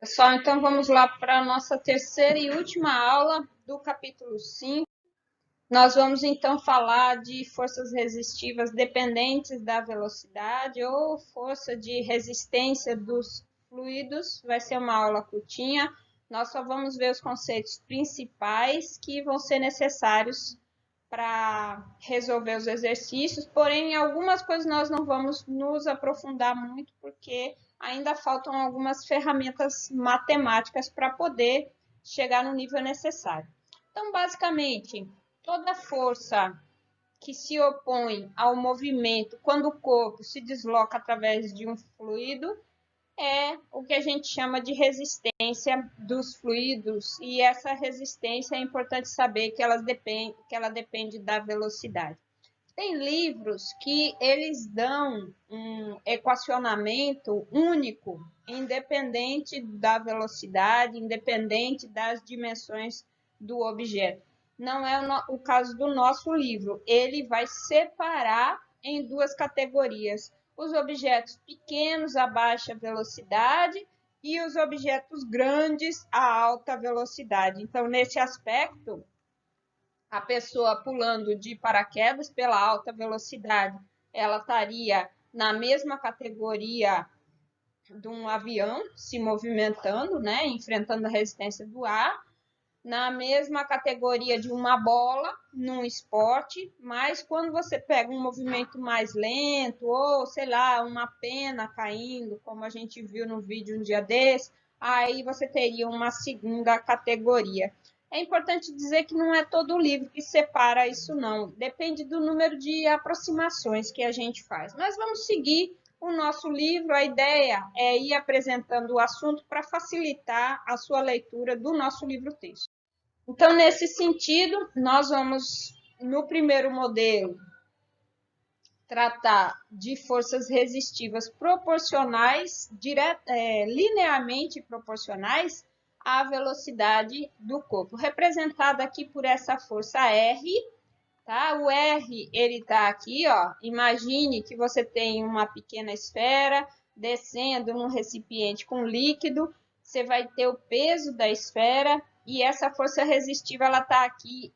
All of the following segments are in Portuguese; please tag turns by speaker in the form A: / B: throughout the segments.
A: Pessoal, então vamos lá para a nossa terceira e última aula do capítulo 5. Nós vamos então falar de forças resistivas dependentes da velocidade ou força de resistência dos fluidos. Vai ser uma aula curtinha. Nós só vamos ver os conceitos principais que vão ser necessários para resolver os exercícios, porém, em algumas coisas nós não vamos nos aprofundar muito, porque ainda faltam algumas ferramentas matemáticas para poder chegar no nível necessário. Então, basicamente, toda força que se opõe ao movimento quando o corpo se desloca através de um fluido é o que a gente chama de resistência dos fluidos, e essa resistência é importante saber que ela depende da velocidade. Tem livros que eles dão um equacionamento único, independente da velocidade, independente das dimensões do objeto. Não é o caso do nosso livro. Ele vai separar em duas categorias: os objetos pequenos a baixa velocidade e os objetos grandes a alta velocidade. Então, nesse aspecto, a pessoa pulando de paraquedas pela alta velocidade, ela estaria na mesma categoria de um avião se movimentando, né, enfrentando a resistência do ar, na mesma categoria de uma bola num esporte, mas quando você pega um movimento mais lento, ou sei lá, uma pena caindo, como a gente viu no vídeo um dia desse, aí você teria uma segunda categoria. É importante dizer que não é todo o livro que separa isso, não. Depende do número de aproximações que a gente faz. Mas vamos seguir o nosso livro. A ideia é ir apresentando o assunto para facilitar a sua leitura do nosso livro-texto. Então, nesse sentido, nós vamos, no primeiro modelo, tratar de forças resistivas proporcionais, linearmente proporcionais à velocidade do corpo, representada aqui por essa força R, tá? O R, ele está aqui, ó. Imagine que você tem uma pequena esfera descendo num recipiente com líquido, você vai ter o peso da esfera e essa força resistiva ela está aqui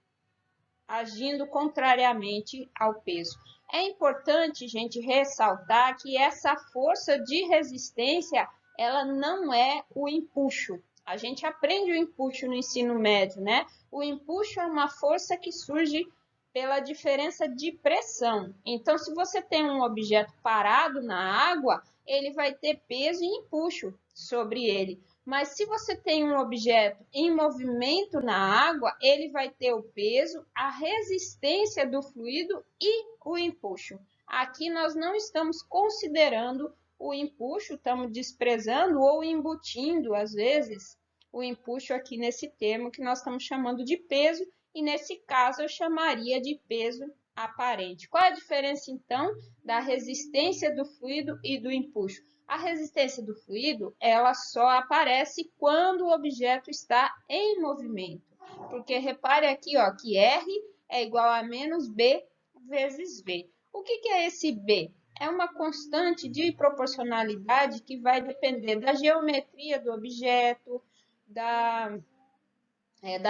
A: agindo contrariamente ao peso. É importante, gente, ressaltar que essa força de resistência ela não é o empuxo. A gente aprende o empuxo no ensino médio, né? O empuxo é uma força que surge pela diferença de pressão. Então, se você tem um objeto parado na água, ele vai ter peso e empuxo sobre ele. Mas se você tem um objeto em movimento na água, ele vai ter o peso, a resistência do fluido e o empuxo. Aqui nós não estamos considerando o empuxo, estamos desprezando ou embutindo, às vezes, o empuxo aqui nesse termo que nós estamos chamando de peso, e nesse caso eu chamaria de peso aparente. Qual a diferença, então, da resistência do fluido e do empuxo? A resistência do fluido, ela só aparece quando o objeto está em movimento. Porque repare aqui, ó, que R é igual a menos B vezes V. O que é esse B? É uma constante de proporcionalidade que vai depender da geometria do objeto, da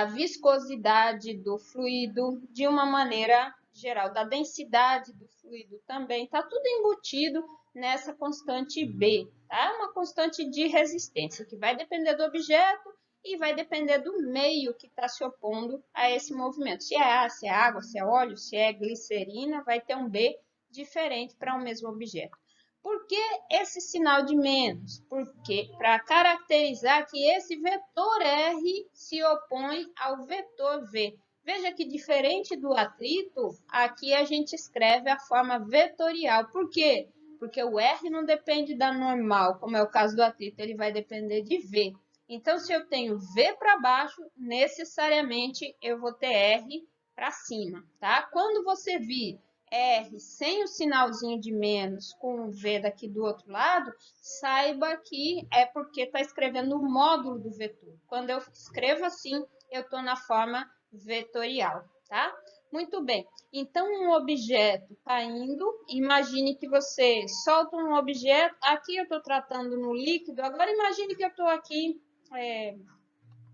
A: viscosidade do fluido, de uma maneira geral, da densidade do fluido também. Está tudo embutido nessa constante B, tá? Uma constante de resistência, que vai depender do objeto e vai depender do meio que está se opondo a esse movimento. Se é ar, se é água, se é óleo, se é glicerina, vai ter um B diferente para o mesmo objeto. Por que esse sinal de menos? Porque para caracterizar que esse vetor R se opõe ao vetor V. Veja que diferente do atrito, aqui a gente escreve a forma vetorial. Por quê? Porque o R não depende da normal, como é o caso do atrito, ele vai depender de V. Então, se eu tenho V para baixo, necessariamente eu vou ter R para cima, tá? Quando você vir R sem o sinalzinho de menos com o V daqui do outro lado, saiba que é porque está escrevendo o módulo do vetor. Quando eu escrevo assim, eu estou na forma vetorial, tá? Muito bem. Então, um objeto está indo. Imagine que você solta um objeto. Aqui eu estou tratando no líquido. Agora, imagine que eu estou aqui.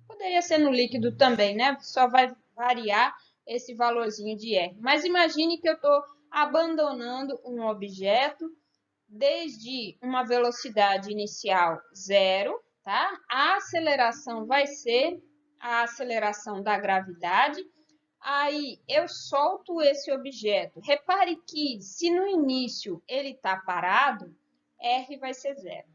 A: Poderia ser no líquido também, né? Só vai variar esse valorzinho de R. Mas imagine que eu estou abandonando um objeto desde uma velocidade inicial zero, tá? A aceleração vai ser a aceleração da gravidade. Aí eu solto esse objeto. Repare que se no início ele está parado, R vai ser zero.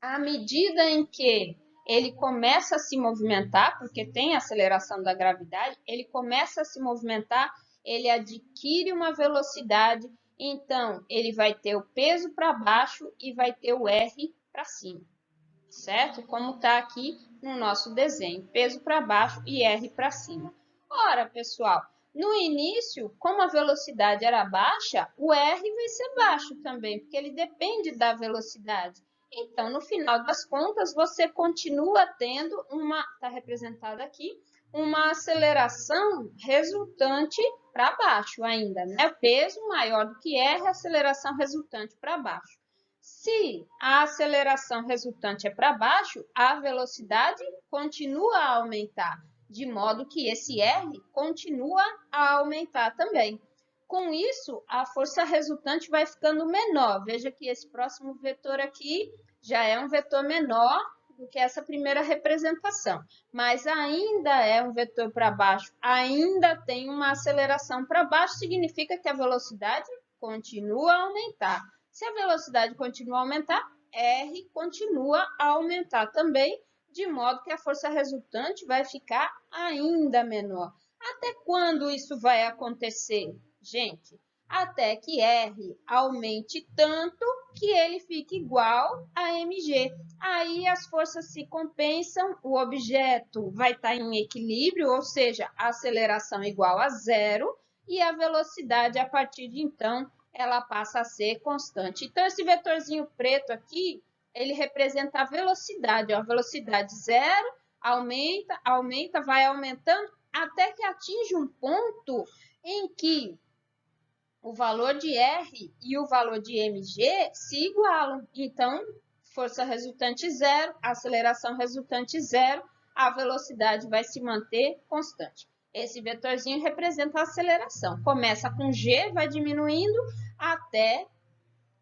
A: À medida em que ele começa a se movimentar, porque tem aceleração da gravidade, ele começa a se movimentar, ele adquire uma velocidade, então ele vai ter o peso para baixo e vai ter o R para cima, certo? Como está aqui no nosso desenho, peso para baixo e R para cima. Ora, pessoal, no início, como a velocidade era baixa, o R vai ser baixo também, porque ele depende da velocidade. Então, no final das contas, você continua tendo uma, está representada aqui, uma aceleração resultante para baixo ainda, né? Peso maior do que R, aceleração resultante para baixo. Se a aceleração resultante é para baixo, a velocidade continua a aumentar, de modo que esse R continua a aumentar também. Com isso, a força resultante vai ficando menor. Veja que esse próximo vetor aqui já é um vetor menor do que essa primeira representação, mas ainda é um vetor para baixo, ainda tem uma aceleração para baixo, significa que a velocidade continua a aumentar. Se a velocidade continua a aumentar, R continua a aumentar também, de modo que a força resultante vai ficar ainda menor. Até quando isso vai acontecer, gente? Até que R aumente tanto que ele fique igual a mg. Aí as forças se compensam, o objeto vai estar em equilíbrio, ou seja, a aceleração igual a zero, e a velocidade, a partir de então, ela passa a ser constante. Então, esse vetorzinho preto aqui, ele representa a velocidade. A velocidade zero, aumenta, aumenta, vai aumentando, até que atinge um ponto em que o valor de R e o valor de mg se igualam. Então, força resultante zero, aceleração resultante zero, a velocidade vai se manter constante. Esse vetorzinho representa a aceleração. Começa com G, vai diminuindo até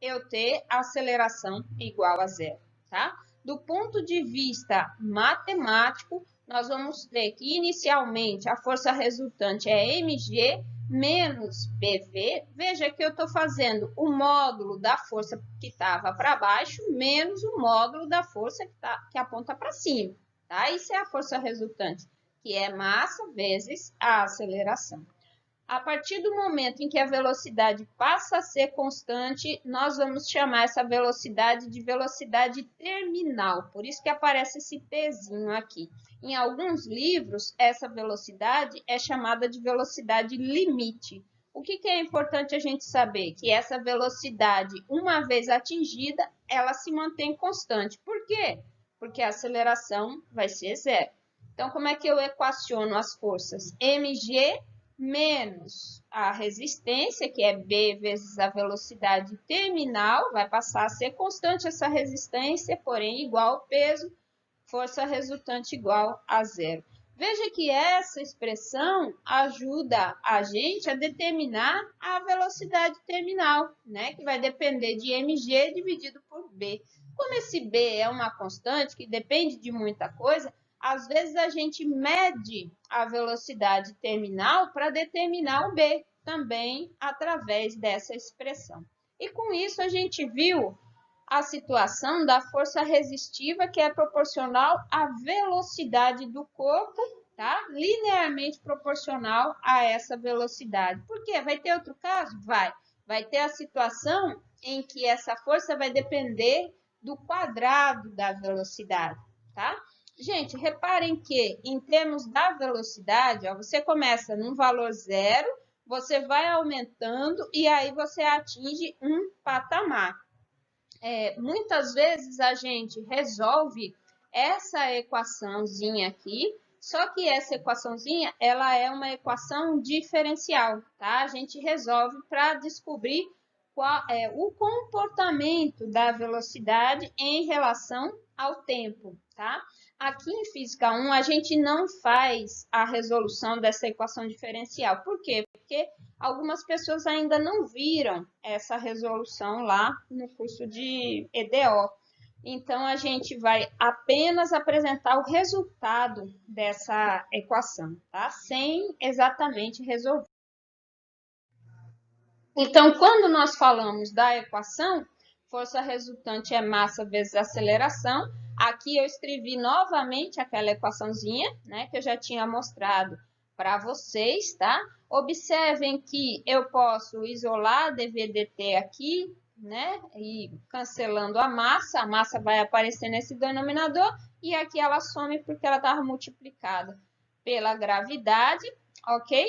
A: eu ter a aceleração igual a zero, tá? Do ponto de vista matemático, nós vamos ter que, inicialmente, a força resultante é mg menos PV. Veja que eu estou fazendo o módulo da força que estava para baixo menos o módulo da força que aponta para cima, tá? Isso é a força resultante, que é massa vezes a aceleração. A partir do momento em que a velocidade passa a ser constante, nós vamos chamar essa velocidade de velocidade terminal. Por isso que aparece esse Tzinho aqui. Em alguns livros, essa velocidade é chamada de velocidade limite. O que é importante a gente saber? Que essa velocidade, uma vez atingida, ela se mantém constante. Por quê? Porque a aceleração vai ser zero. Então, como é que eu equaciono as forças? mg menos a resistência, que é B vezes a velocidade terminal, vai passar a ser constante essa resistência, porém igual ao peso, força resultante igual a zero. Veja que essa expressão ajuda a gente a determinar a velocidade terminal, né? Que vai depender de mg dividido por B. Como esse B é uma constante que depende de muita coisa, às vezes a gente mede a velocidade terminal para determinar o B, também através dessa expressão. E com isso a gente viu a situação da força resistiva, que é proporcional à velocidade do corpo, tá? Linearmente proporcional a essa velocidade. Por quê? Vai ter outro caso? Vai. Vai ter a situação em que essa força vai depender do quadrado da velocidade, tá? Gente, reparem que, em termos da velocidade, ó, você começa num valor zero, você vai aumentando e aí você atinge um patamar. Muitas vezes a gente resolve essa equaçãozinha aqui Só que essa equaçãozinha, ela é uma equação diferencial, tá? A gente resolve para descobrir qual é o comportamento da velocidade em relação ao tempo, tá? Aqui em Física 1, a gente não faz a resolução dessa equação diferencial. Por quê? Porque algumas pessoas ainda não viram essa resolução lá no curso de EDO. Então, a gente vai apenas apresentar o resultado dessa equação, tá? Sem exatamente resolver. Então, quando nós falamos da equação, força resultante é massa vezes aceleração. Aqui eu escrevi novamente aquela equaçãozinha, né, que eu já tinha mostrado para vocês, tá? Observem que eu posso isolar dV/dt aqui, né, e cancelando a massa vai aparecer nesse denominador, e aqui ela some porque ela estava multiplicada pela gravidade, ok?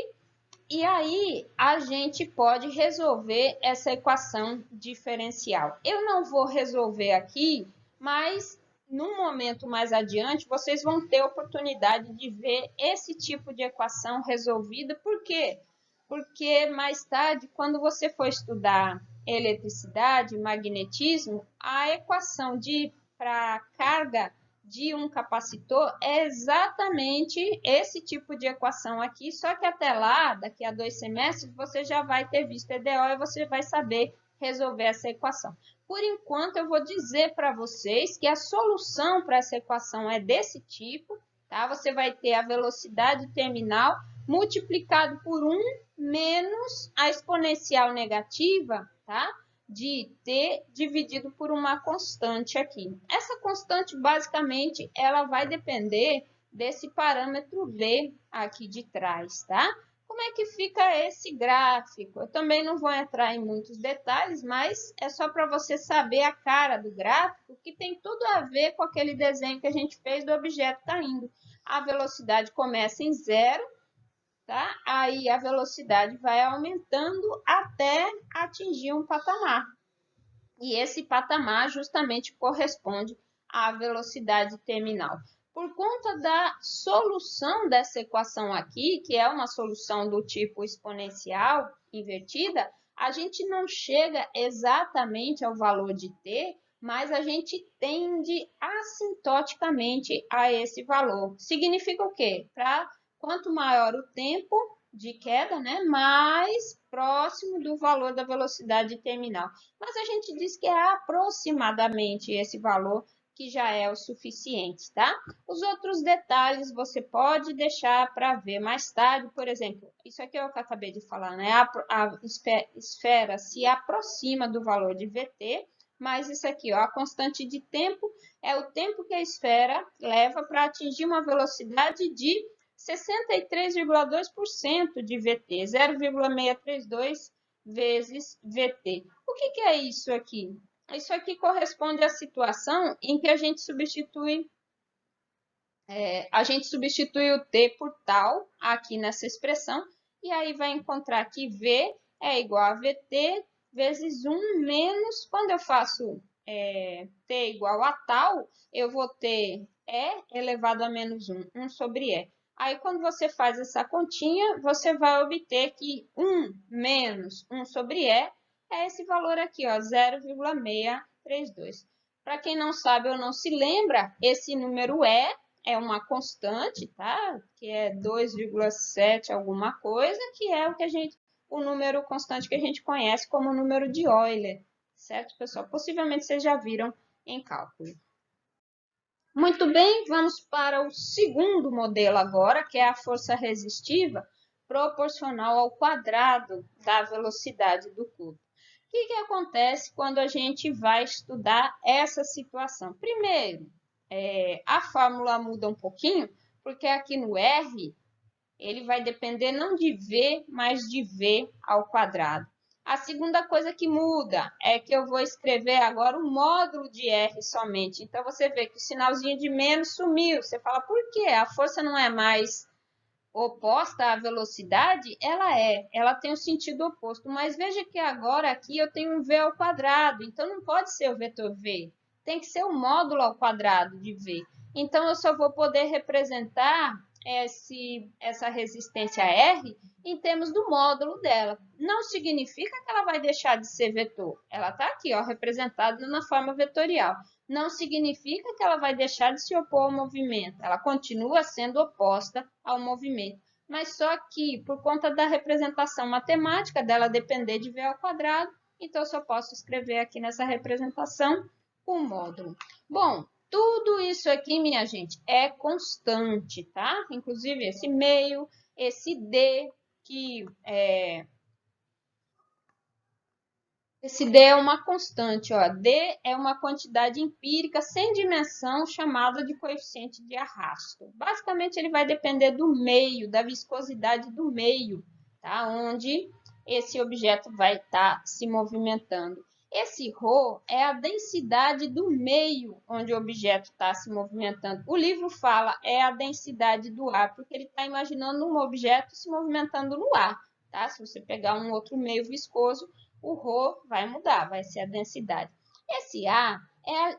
A: E aí, a gente pode resolver essa equação diferencial. Eu não vou resolver aqui, mas num momento mais adiante, vocês vão ter oportunidade de ver esse tipo de equação resolvida. Por quê? Porque mais tarde, quando você for estudar eletricidade, magnetismo, a equação para carga de um capacitor é exatamente esse tipo de equação aqui, só que até lá, daqui a 2 semestres, você já vai ter visto EDO e você vai saber resolver essa equação. Por enquanto, eu vou dizer para vocês que a solução para essa equação é desse tipo, tá? Você vai ter a velocidade terminal multiplicado por 1 menos a exponencial negativa, tá? De t dividido por uma constante aqui. Essa constante, basicamente, ela vai depender desse parâmetro v aqui de trás, tá? Como é que fica esse gráfico? Eu também não vou entrar em muitos detalhes, mas é só para você saber a cara do gráfico, que tem tudo a ver com aquele desenho que a gente fez do objeto caindo. A velocidade começa em 0, tá? Aí a velocidade vai aumentando até atingir um patamar. E esse patamar justamente corresponde à velocidade terminal. Por conta da solução dessa equação aqui, que é uma solução do tipo exponencial invertida, a gente não chega exatamente ao valor de t, mas a gente tende assintoticamente a esse valor. Significa o quê? Quanto maior o tempo de queda, né, mais próximo do valor da velocidade terminal. Mas a gente diz que é aproximadamente esse valor que já é o suficiente, tá? Os outros detalhes você pode deixar para ver mais tarde. Por exemplo, isso aqui é o que eu acabei de falar, né? A esfera se aproxima do valor de VT, mas isso aqui, ó, a constante de tempo é o tempo que a esfera leva para atingir uma velocidade de 63,2% de VT, 0,632 vezes VT. O que é isso aqui? Isso aqui corresponde à situação em que a gente substitui o T por tal, aqui nessa expressão, e aí vai encontrar que V é igual a VT vezes 1 menos, quando eu faço T igual a tal, eu vou ter E elevado a menos 1, 1 sobre E. Aí, quando você faz essa continha, você vai obter que 1 menos 1 sobre E é esse valor aqui, 0,632. Para quem não sabe ou não se lembra, esse número E é uma constante, tá? Que é 2,7 alguma coisa, que é o número constante que a gente conhece como número de Euler, certo, pessoal? Possivelmente vocês já viram em cálculo. Muito bem, vamos para o segundo modelo agora, que é a força resistiva proporcional ao quadrado da velocidade do cubo. O que acontece quando a gente vai estudar essa situação? Primeiro, a fórmula muda um pouquinho, porque aqui no R, ele vai depender não de V, mas de V ao quadrado. A segunda coisa que muda é que eu vou escrever agora o módulo de R somente. Então, você vê que o sinalzinho de menos sumiu. Você fala, por quê? A força não é mais oposta à velocidade? Ela tem o sentido oposto. Mas veja que agora aqui eu tenho um V ao quadrado, então não pode ser o vetor V. Tem que ser o módulo ao quadrado de V. Então, eu só vou poder representar essa resistência R em termos do módulo dela. Não significa que ela vai deixar de ser vetor. Ela está aqui, ó, representada na forma vetorial. Não significa que ela vai deixar de se opor ao movimento. Ela continua sendo oposta ao movimento. Mas só que, por conta da representação matemática dela depender de V ao quadrado, então eu só posso escrever aqui nessa representação o módulo. Bom, tudo isso aqui, minha gente, é constante, tá? Inclusive esse meio, esse D, esse D é uma constante, ó. D é uma quantidade empírica sem dimensão chamada de coeficiente de arrasto. Basicamente, ele vai depender do meio, da viscosidade do meio, tá? Onde esse objeto vai estar se movimentando. Esse ρ é a densidade do meio onde o objeto está se movimentando. O livro fala é a densidade do ar, porque ele está imaginando um objeto se movimentando no ar, tá? Se você pegar um outro meio viscoso, o ρ vai mudar, vai ser a densidade. Esse A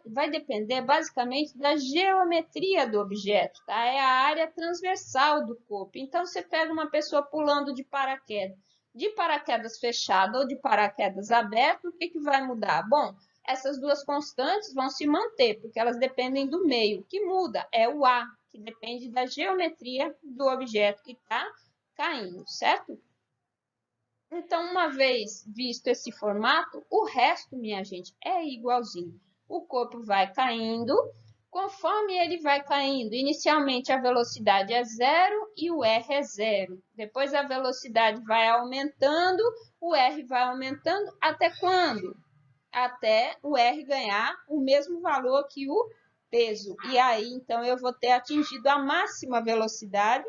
A: vai depender basicamente da geometria do objeto, tá? É a área transversal do corpo. Então, você pega uma pessoa pulando de paraquedas fechado ou de paraquedas aberto, o que vai mudar? Bom, essas duas constantes vão se manter, porque elas dependem do meio. O que muda é o A, que depende da geometria do objeto que está caindo, certo? Então, uma vez visto esse formato, o resto, minha gente, é igualzinho. O corpo vai caindo, conforme ele vai caindo, inicialmente a velocidade é 0 e o R é 0. Depois a velocidade vai aumentando, o R vai aumentando, até quando? Até o R ganhar o mesmo valor que o peso. E aí, então, eu vou ter atingido a máxima velocidade,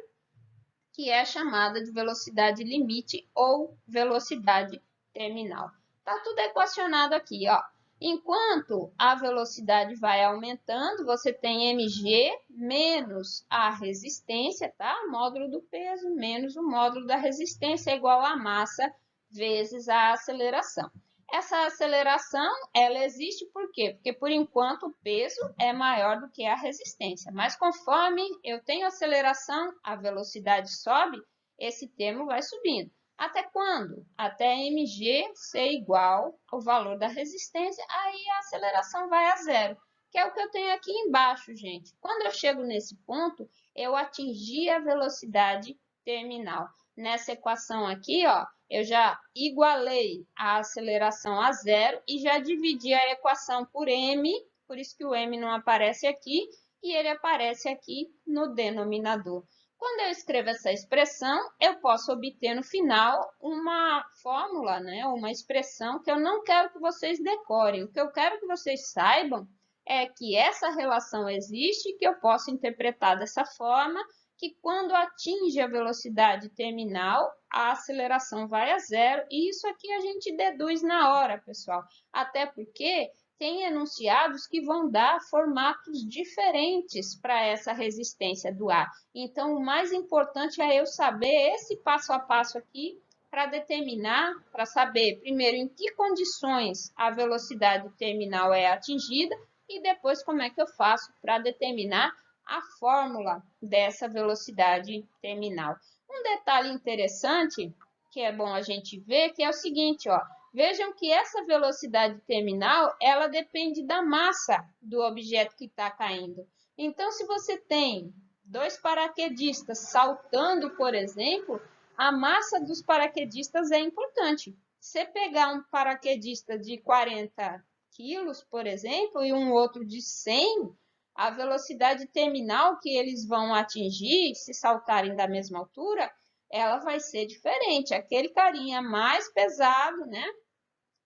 A: que é chamada de velocidade limite ou velocidade terminal. Está tudo equacionado aqui, ó. Enquanto a velocidade vai aumentando, você tem mg menos a resistência, tá? O módulo do peso menos o módulo da resistência é igual a massa vezes a aceleração. Essa aceleração, ela existe por quê? Porque, por enquanto, o peso é maior do que a resistência. Mas, conforme eu tenho aceleração, a velocidade sobe, esse termo vai subindo. Até quando? Até mg ser igual ao valor da resistência, aí a aceleração vai a zero, que é o que eu tenho aqui embaixo, gente. Quando eu chego nesse ponto, eu atingi a velocidade terminal. Nessa equação aqui, ó, eu já igualei a aceleração a zero e já dividi a equação por m, por isso que o m não aparece aqui, e ele aparece aqui no denominador. Quando eu escrevo essa expressão, eu posso obter no final uma fórmula, né, uma expressão que eu não quero que vocês decorem. O que eu quero que vocês saibam é que essa relação existe e que eu posso interpretar dessa forma, que quando atinge a velocidade terminal, a aceleração vai a zero, e isso aqui a gente deduz na hora, pessoal. Até porque tem enunciados que vão dar formatos diferentes para essa resistência do ar. Então, o mais importante é eu saber esse passo a passo aqui para determinar, para saber, primeiro, em que condições a velocidade terminal é atingida e depois como é que eu faço para determinar a fórmula dessa velocidade terminal. Um detalhe interessante que é bom a gente ver, que é o seguinte, ó, vejam que essa velocidade terminal, ela depende da massa do objeto que está caindo. Então, se você tem dois paraquedistas saltando, por exemplo, a massa dos paraquedistas é importante. Se você pegar um paraquedista de 40 quilos, por exemplo, e um outro de 100, a velocidade terminal que eles vão atingir, se saltarem da mesma altura, ela vai ser diferente. Aquele carinha mais pesado, né?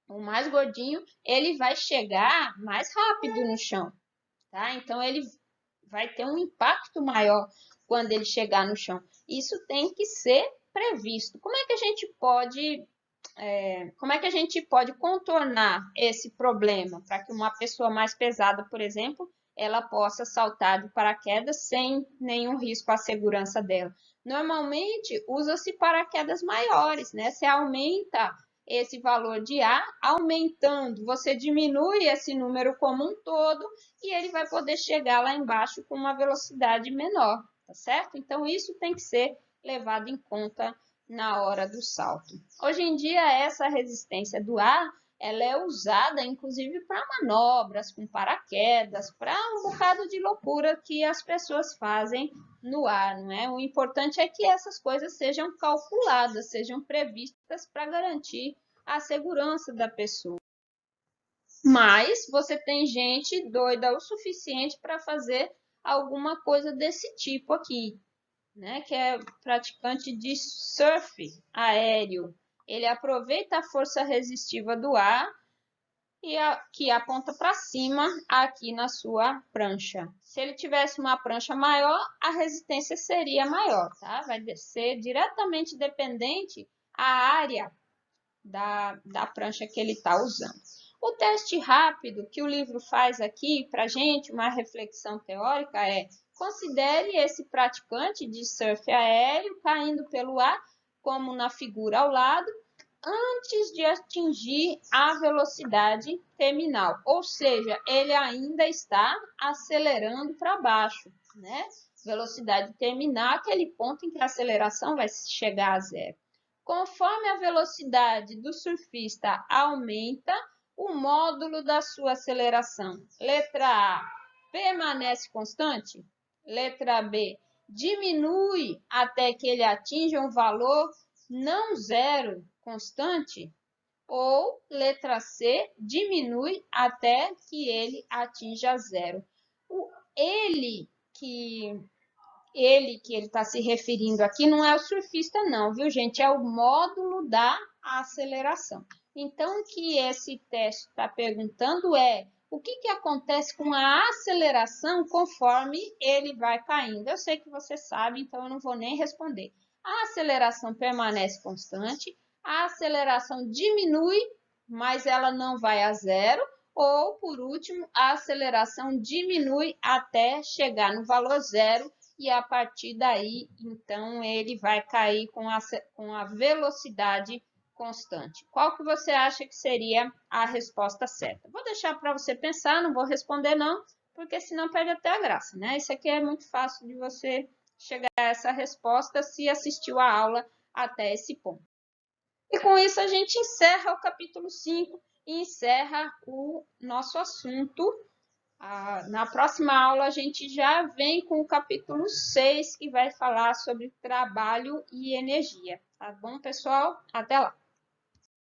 A: O mais gordinho, ele vai chegar mais rápido no chão, tá? Então, ele vai ter um impacto maior quando ele chegar no chão. Isso tem que ser previsto. Como é que a gente pode contornar esse problema para que uma pessoa mais pesada, por exemplo, ela possa saltar de paraquedas sem nenhum risco à segurança dela? Normalmente, usa-se paraquedas maiores, né? Você aumenta esse valor de A, aumentando, você diminui esse número como um todo e ele vai poder chegar lá embaixo com uma velocidade menor. tá certo? Então, isso tem que ser levado em conta na hora do salto. Hoje em dia, essa resistência do ar, ela é usada, inclusive, para manobras, com paraquedas, para um bocado de loucura que as pessoas fazem no ar, não é? O importante é que essas coisas sejam calculadas, sejam previstas para garantir a segurança da pessoa. Mas você tem gente doida o suficiente para fazer alguma coisa desse tipo aqui, né? Que é praticante de surf aéreo. Ele aproveita a força resistiva do ar e que aponta para cima aqui na sua prancha. Se ele tivesse uma prancha maior, a resistência seria maior, tá? Vai ser diretamente dependente a área da prancha que ele está usando. O teste rápido que o livro faz aqui para a gente, uma reflexão teórica, é: considere esse praticante de surf aéreo caindo pelo ar, como na figura ao lado, antes de atingir a velocidade terminal, ou seja, ele ainda está acelerando para baixo, né? Velocidade terminal, aquele ponto em que a aceleração vai chegar a zero. Conforme a velocidade do surfista aumenta, o módulo da sua aceleração. Letra A, permanece constante. Letra B, diminui até que ele atinja um valor não zero constante. Ou letra C, diminui até que ele atinja zero. Ele que ele está se referindo aqui não é o surfista não, viu, gente? É o módulo da aceleração. Então, o que esse teste está perguntando é: o que acontece com a aceleração conforme ele vai caindo? Eu sei que você sabe, então eu não vou nem responder. A aceleração permanece constante, a aceleração diminui, mas ela não vai a zero, ou, por último, a aceleração diminui até chegar no valor zero, e a partir daí, então, ele vai cair com a velocidade constante. Qual que você acha que seria a resposta certa? Vou deixar para você pensar, não vou responder não, porque senão perde até a graça, né? Isso aqui é muito fácil de você chegar a essa resposta se assistiu a aula até esse ponto. E com isso a gente encerra o capítulo 5 e encerra o nosso assunto. Na próxima aula, a gente já vem com o capítulo 6, que vai falar sobre trabalho e energia. Tá bom, pessoal? Até lá!